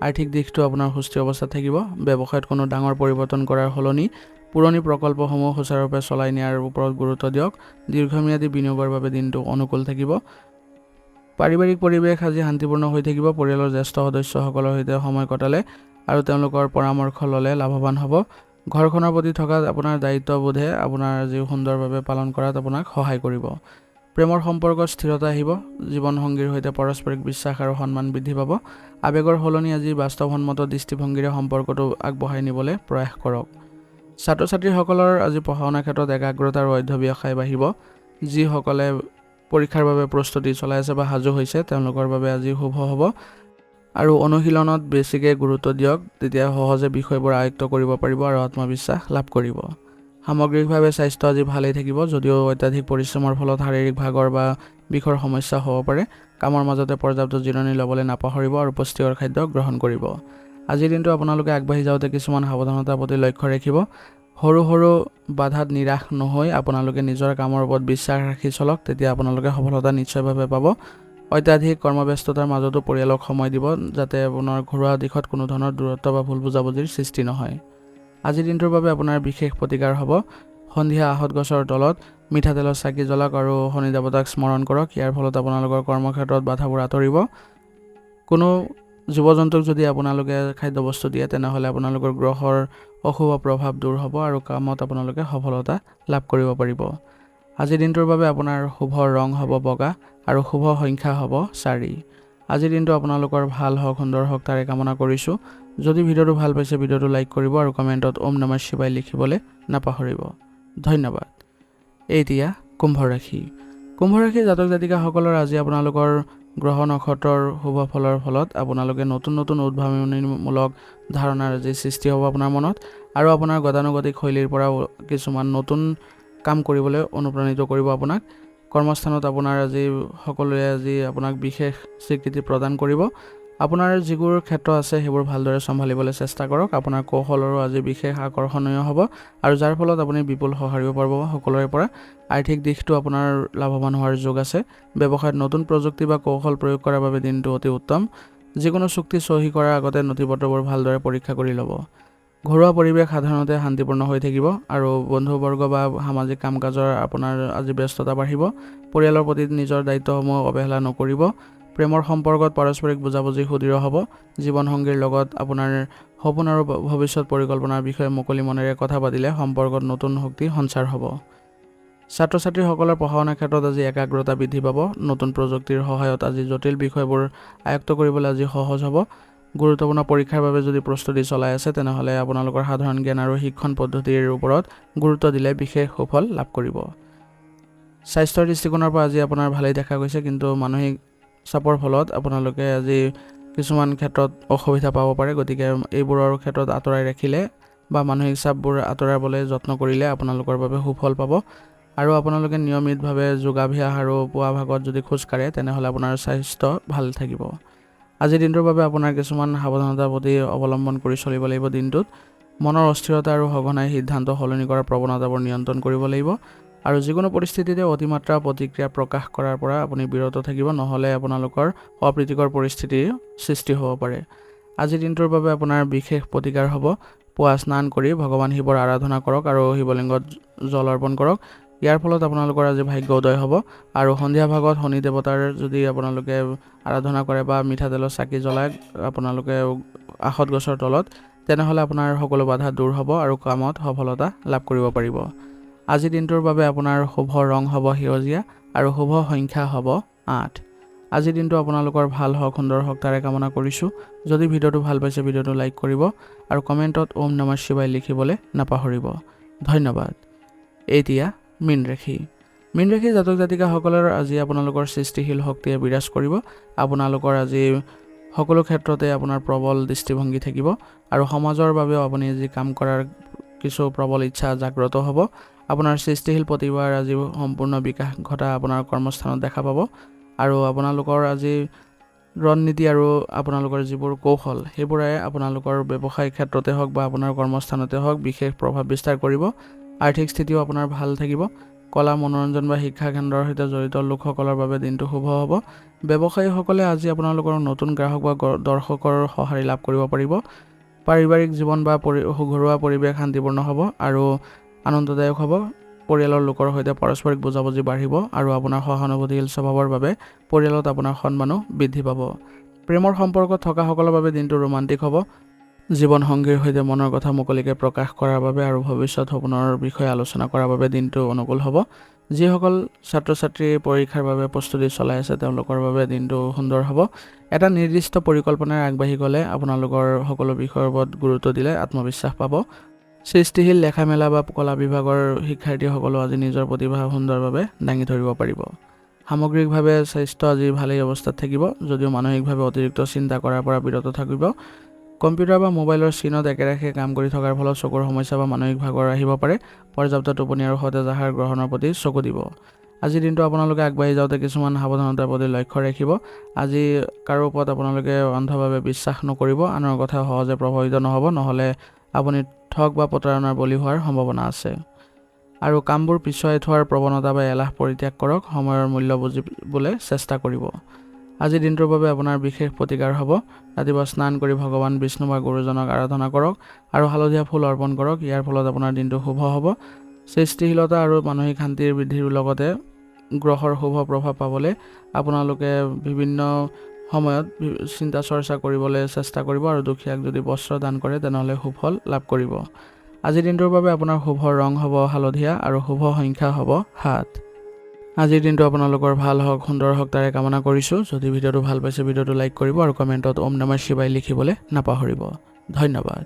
আৰ্থিক দিশটো আপোনাৰ সুস্থিৰ অৱস্থাত থাকিব। ব্যৱসায়ত কোনো ডাঙৰ পৰিৱৰ্তন কৰাৰ সলনি পুৰণি প্ৰকল্পসমূহ সুচাৰুৰূপে চলাই নিয়াৰ ওপৰত গুৰুত্ব দিয়ক। দীৰ্ঘম্যাদী বিনিয়োগৰ বাবে দিনটো অনুকূল থাকিব। পাৰিবাৰিক পৰিৱেশ আজি শান্তিপূৰ্ণ হৈ থাকিব। পৰিয়ালৰ জ্যেষ্ঠ সদস্যসকলৰ সৈতে সময় কটালে আৰু তেওঁলোকৰ পৰামৰ্শ ল'লে লাভৱান হ'ব। ঘৰখনৰ প্ৰতি থকা আপোনাৰ দায়িত্ববোধে আপোনাৰ আজি সুন্দৰভাৱে পালন কৰাত আপোনাক সহায় কৰিব। প্ৰেমৰ সম্পৰ্কত স্থিৰতা আহিব। জীৱনসংগীৰ সৈতে পাৰস্পৰিক বিশ্বাস আৰু সন্মান বৃদ্ধি পাব। আৱেগৰ সলনি আজি বাস্তৱসন্মত দৃষ্টিভংগীৰে সম্পৰ্কটো আগবঢ়াই নিবলৈ প্ৰয়াস কৰক। ছাত্ৰ ছাত্ৰীসকলৰ আজি পঢ়া শুনাৰ ক্ষেত্ৰত একাগ্ৰতা আৰু অধ্যৱসায় বাঢ়িব। যিসকলে পৰীক্ষাৰ বাবে প্ৰস্তুতি চলাই আছে বা সাজু হৈছে তেওঁলোকৰ বাবে আজি শুভ হ'ব। আৰু অনুশীলনত বেছিকৈ গুৰুত্ব দিয়ক, তেতিয়া সহজে বিষয়বোৰ আয়ত্ত কৰিব পাৰিব আৰু আত্মবিশ্বাস লাভ কৰিব। সামগ্ৰিকভাৱে স্বাস্থ্য আজি ভালেই থাকিব, যদিও অত্যাধিক পৰিশ্ৰমৰ ফলত শাৰীৰিক ভাগৰ বা বিষৰ সমস্যা হ'ব পাৰে। কামৰ মাজতে পৰ্যাপ্ত জিৰণি ল'বলৈ নাপাহৰিব আৰু পুষ্টিকৰ খাদ্য গ্ৰহণ কৰিব। আজিৰ দিনটো আপোনালোকে আগবাঢ়ি যাওঁতে কিছুমান সাৱধানতাৰ প্ৰতি লক্ষ্য ৰাখিব। সৰু সৰু বাধাত নিৰাশ নহৈ আপোনালোকে নিজৰ কামৰ ওপৰত বিশ্বাস ৰাখি চলক, তেতিয়া আপোনালোকে সফলতা নিশ্চয়ভাৱে পাব। অত্যাধিক কৰ্মব্যস্ততাৰ মাজতো পৰিয়ালক সময় দিব, যাতে আপোনাৰ ঘৰুৱা দিশত কোনো ধৰণৰ দূৰত্ব বা ভুল বুজাবুজিৰ সৃষ্টি নহয়। আজিৰ দিনটোৰ বাবে আপোনাৰ বিশেষ প্ৰতিকাৰ হ'ব। সন্ধিয়া আহঁত গছৰ তলত মিঠাতেলৰ চাকি জ্বলাওক আৰু শনি দেৱতাক স্মৰণ কৰক। ইয়াৰ ফলত আপোনালোকৰ কৰ্মক্ষেত্ৰত বাধাবোৰ আঁতৰিব। কোনো জীৱ জন্তুক যদি আপোনালোকে খাদ্যবস্তু দিয়ে তেনেহ'লে আপোনালোকৰ গ্ৰহৰ অশুভ প্ৰভাৱ দূৰ হ'ব আৰু কামত আপোনালোকে সফলতা লাভ কৰিব পাৰিব। আজিৰ দিনটোৰ বাবে আপোনাৰ শুভ ৰং হ'ব বগা আৰু শুভ সংখ্যা হ'ব 4। আজিৰ দিনটো আপোনালোকৰ ভাল হওক, সুন্দৰ হওক তাৰে কামনা কৰিছোঁ। যদি ভিডিঅ'টো ভাল পাইছে ভিডিঅ'টো লাইক কৰিব আৰু কমেণ্টত ওম নমঃ শিৱায় লিখিবলৈ নাপাহৰিব। ধন্যবাদ। এতিয়া কুম্ভ ৰাশি। কুম্ভ ৰাশি জাতক জাতিকাসকলৰ আজি আপোনালোকৰ গ্ৰহ নক্ষত্ৰৰ শুভ ফলৰ ফলত আপোনালোকে নতুন নতুন উদ্ভাৱনীমূলক ধাৰণাৰ আজি সৃষ্টি হ'ব আপোনাৰ মনত আৰু আপোনাৰ গতানুগতিক শৈলীৰ পৰা কিছুমান নতুন কাম কৰিবলৈ অনুপ্ৰাণিত কৰিব আপোনাক। কৰ্মস্থানত আপোনাৰ আজি সকলোৱে আজি আপোনাক বিশেষ স্বীকৃতি প্ৰদান কৰিব। আপোনাৰ যিবোৰ ক্ষেত্ৰ আছে সেইবোৰ ভালদৰে চম্ভালিবলৈ চেষ্টা কৰক। আপোনাৰ কৌশলৰো আজি বিশেষ আকৰ্ষণীয় হ'ব আৰু যাৰ ফলত আপুনি বিপুল সঁহাৰিও পাব সকলোৰে পৰা। আৰ্থিক দিশটো আপোনাৰ লাভৱান হোৱাৰ যোগ আছে। ব্যৱসায়ত নতুন প্ৰযুক্তি বা কৌশল প্ৰয়োগ কৰাৰ বাবে দিনটো অতি উত্তম। যিকোনো চুক্তি চহী কৰাৰ আগতে নথিপত্ৰবোৰ ভালদৰে পৰীক্ষা কৰি ল'ব। ঘৰুৱা পৰিৱেশ সাধাৰণতে শান্তিপূৰ্ণ হৈ থাকিব আৰু বন্ধুবৰ্গ বা সামাজিক কাম কাজৰ আপোনাৰ আজি ব্যস্ততা বাঢ়িব। পৰিয়ালৰ প্ৰতি নিজৰ দায়িত্বসমূহ অৱহেলা নকৰিব। প্ৰেমৰ সম্পৰ্কত পাৰস্পৰিক বুজাবুজি সুদৃঢ় হ'ব। জীৱনসংগীৰ লগত আপোনাৰ সপোন আৰু ভৱিষ্যত পৰিকল্পনাৰ বিষয়ে মুকলি মনেৰে কথা পাতিলে সম্পৰ্কত নতুন শক্তি সঞ্চাৰ হ'ব। ছাত্ৰ ছাত্ৰীসকলৰ পঢ়া শুনাৰ ক্ষেত্ৰত আজি একাগ্ৰতা বৃদ্ধি পাব। নতুন প্ৰযুক্তিৰ সহায়ত আজি জটিল বিষয়বোৰ আয়ত্ত কৰিবলৈ আজি সহজ হ'ব। গুৰুত্বপূৰ্ণ পৰীক্ষাৰ বাবে যদি প্ৰস্তুতি চলাই আছে তেনেহ'লে আপোনালোকৰ সাধাৰণ জ্ঞান আৰু শিক্ষণ পদ্ধতিৰ ওপৰত গুৰুত্ব দিলে বিশেষ সুফল লাভ কৰিব। স্বাস্থ্যৰ দৃষ্টিকোণৰ পৰা আজি আপোনাৰ ভালেই দেখা গৈছে, কিন্তু মানসিক চাপৰ ফলত আপোনালোকে আজি কিছুমান ক্ষেত্ৰত অসুবিধা পাব পাৰে। গতিকে এইবোৰৰ ক্ষেত্ৰত আঁতৰাই ৰাখিলে বা মানসিক চাপবোৰ আঁতৰাবলৈ যত্ন কৰিলে আপোনালোকৰ বাবে সুফল পাব। আৰু আপোনালোকে নিয়মিতভাৱে যোগাভ্যাস আৰু পুৱা ভাগত যদি খোজ কাঢ়ে তেনেহ'লে আপোনাৰ স্বাস্থ্য ভাল থাকিব। আজিৰ দিনটোৰ বাবে আপোনাৰ কিছুমান সাৱধানতাৰ প্ৰতি অৱলম্বন কৰি চলিব লাগিব। দিনটোত মনৰ অস্থিৰতা আৰু সঘনাই সিদ্ধান্ত সলনি কৰাৰ প্ৰৱণতাবোৰ নিয়ন্ত্ৰণ কৰিব লাগিব আৰু যিকোনো পৰিস্থিতিতে অতিমাত্ৰা প্ৰতিক্ৰিয়া প্ৰকাশ কৰাৰ পৰা আপুনি বিৰত থাকিব, নহ'লে আপোনালোকৰ অপ্ৰীতিকৰ পৰিস্থিতিৰ সৃষ্টি হ'ব পাৰে। আজিৰ দিনটোৰ বাবে আপোনাৰ বিশেষ প্ৰতিকাৰ হ'ব। পুৱা স্নান কৰি ভগৱান শিৱৰ আৰাধনা কৰক আৰু শিৱলিংগত জল অৰ্পণ কৰক। ইয়াৰ ফলত আপোনালোকৰ আজি ভাগ্য উদয় হ'ব। আৰু সন্ধিয়া ভাগত শনি দেৱতাৰ যদি আপোনালোকে আৰাধনা কৰে বা মিঠাতেলৰ চাকি জ্বলাই আপোনালোকে আখত গছৰ তলত, তেনেহ'লে আপোনাৰ সকলো বাধা দূৰ হ'ব আৰু কামত সফলতা লাভ কৰিব পাৰিব। আজিৰ দিনটোৰ বাবে আপোনাৰ শুভ ৰং হ'ব সেউজীয়া আৰু শুভ সংখ্যা হ'ব 8। আজিৰ দিনটো আপোনালোকৰ ভাল হওক, সুন্দৰ হওক তাৰে কামনা কৰিছোঁ। যদি ভিডিঅ'টো ভাল পাইছে ভিডিঅ'টো লাইক কৰিব আৰু কমেণ্টত ওম নমঃ শিৱায় লিখিবলৈ নাপাহৰিব। ধন্যবাদ। এতিয়া মীন ৰাশি। মীন ৰাশি জাতক জাতিকাসকলৰ আজি আপোনালোকৰ সৃষ্টিশীল শক্তিয়ে বিৰাজ কৰিব। আপোনালোকৰ আজি সকলো ক্ষেত্ৰতে আপোনাৰ প্ৰবল দৃষ্টিভংগী থাকিব আৰু সমাজৰ বাবেও আপুনি আজি কাম কৰাৰ কিছু প্ৰবল ইচ্ছা জাগ্ৰত হ'ব। আপোনাৰ সৃষ্টিশীল প্ৰতিভাৰ আজি সম্পূৰ্ণ বিকাশ ঘটা আপোনাৰ কৰ্মস্থানত দেখা পাব আৰু আপোনালোকৰ আজি ৰণনীতি আৰু আপোনালোকৰ যিবোৰ কৌশল সেইবোৰে আপোনালোকৰ ব্যৱসায়িক ক্ষেত্ৰতে হওক বা আপোনাৰ কৰ্মস্থানতে হওক বিশেষ প্ৰভাৱ বিস্তাৰ কৰিব। আৰ্থিক স্থিতিও আপোনাৰ ভাল থাকিব। কলা মনোৰঞ্জন বা শিক্ষা কেন্দ্ৰৰ সৈতে জড়িত লোকসকলৰ বাবে দিনটো শুভ হ'ব। ব্যৱসায়ীসকলে আজি আপোনালোকৰ নতুন গ্ৰাহক বা দৰ্শকৰ সঁহাৰি লাভ কৰিব পাৰিব। পাৰিবাৰিক জীৱন বা ঘৰুৱা পৰিৱেশ শান্তিপূৰ্ণ হ'ব আৰু আনন্দদায়ক হ'ব। পৰিয়ালৰ লোকৰ সৈতে পাৰস্পৰিক বুজাবুজি বাঢ়িব আৰু আপোনাৰ সহানুভূতিশীল স্বভাৱৰ বাবে পৰিয়ালত আপোনাৰ সন্মানো বৃদ্ধি পাব। প্ৰেমৰ সম্পৰ্কত থকাসকলৰ বাবে দিনটো ৰোমান্টিক হ'ব। জীৱনসংগীৰ সৈতে মনৰ কথা মুকলিকৈ প্ৰকাশ কৰাৰ বাবে আৰু ভৱিষ্যত সপোনৰ বিষয়ে আলোচনা কৰাৰ বাবে দিনটো অনুকূল হ'ব। যিসকল ছাত্ৰ ছাত্ৰী পৰীক্ষাৰ বাবে প্ৰস্তুতি চলাই আছে তেওঁলোকৰ বাবে দিনটো সুন্দৰ হ'ব। এটা নিৰ্দিষ্ট পৰিকল্পনাৰে আগবাঢ়ি গ'লে আপোনালোকৰ সকলো বিষয়ৰ ওপৰত গুৰুত্ব দিলে আত্মবিশ্বাস পাব। সৃষ্টিশীল লেখা মেলা বা কলা বিভাগৰ শিক্ষাৰ্থীসকলেও আজি নিজৰ প্ৰতিভা সুন্দৰভাৱে দাঙি ধৰিব পাৰিব। সামগ্ৰিকভাৱে স্বাস্থ্য আজি ভালেই অৱস্থাত থাকিব, যদিও মানসিকভাৱে অতিৰিক্ত চিন্তা কৰাৰ পৰা বিৰত থাকিব। কম্পিউটাৰ বা মোবাইলৰ স্ক্ৰীণত একেৰাশে কাম কৰি থকাৰ ফলত চকুৰ সমস্যা বা মানসিক ভাগৰ আহিব পাৰে। পৰ্যাপ্ত টোপনি আৰু সতেজ আহাৰ গ্ৰহণৰ প্ৰতি চকু দিব। আজিৰ দিনটো আপোনালোকে আগবাঢ়ি যাওঁতে কিছুমান সাৱধানতাৰ প্ৰতি লক্ষ্য ৰাখিব। আজি কাৰো ওপৰত আপোনালোকে অন্ধভাৱে বিশ্বাস নকৰিব। আনৰ কথা সহজে প্ৰভাৱিত নহ'ব, নহ'লে আপুনি ঠগ বা প্ৰতাৰণাৰ বলি হোৱাৰ সম্ভাৱনা আছে। আৰু কামবোৰ পিছুৱাই থোৱাৰ প্ৰৱণতা বা এলাহ পৰিত্যাগ কৰক। সময়ৰ মূল্য বুজিবলৈ চেষ্টা কৰিব। আজিৰ দিনটোৰ বাবে আপোনাৰ বিশেষ প্ৰতিকাৰ হ'ব। ৰাতিপুৱা স্নান কৰি ভগৱান বিষ্ণু বা গুৰুজনক আৰাধনা কৰক আৰু হালধীয়া ফুল অৰ্পণ কৰক। ইয়াৰ ফলত আপোনাৰ দিনটো শুভ হ'ব। সৃষ্টিশীলতা আৰু মানসিক শান্তিৰ বৃদ্ধিৰ লগতে গ্ৰহৰ শুভ প্ৰভাৱ পাবলৈ আপোনালোকে বিভিন্ন সময়ত চিন্তা চৰ্চা কৰিবলৈ চেষ্টা কৰিব আৰু দুখীয়াক যদি বস্ত্ৰ দান কৰে তেনেহ'লে সুফল লাভ কৰিব। আজিৰ দিনটোৰ বাবে আপোনাৰ শুভ ৰং হ'ব হালধীয়া আৰু শুভ সংখ্যা হ'ব 7। আজিৰ দিনটো আপোনালোকৰ ভাল হওক, সুন্দৰ হওক তাৰে কামনা কৰিছোঁ। যদি ভিডিঅ'টো ভাল পাইছে ভিডিঅ'টো লাইক কৰিব আৰু কমেণ্টত ওম নমঃ শিৱায় লিখিবলৈ নাপাহৰিব। ধন্যবাদ।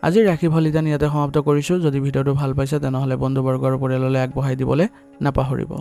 আজিৰ ৰাশিফল নিদান ইয়াতে সমাপ্ত কৰিছোঁ। যদি ভিডিঅ'টো ভাল পাইছে তেনেহ'লে বন্ধুবৰ্গ আৰু পৰিয়াললৈ আগবঢ়াই দিবলৈ নাপাহৰিব।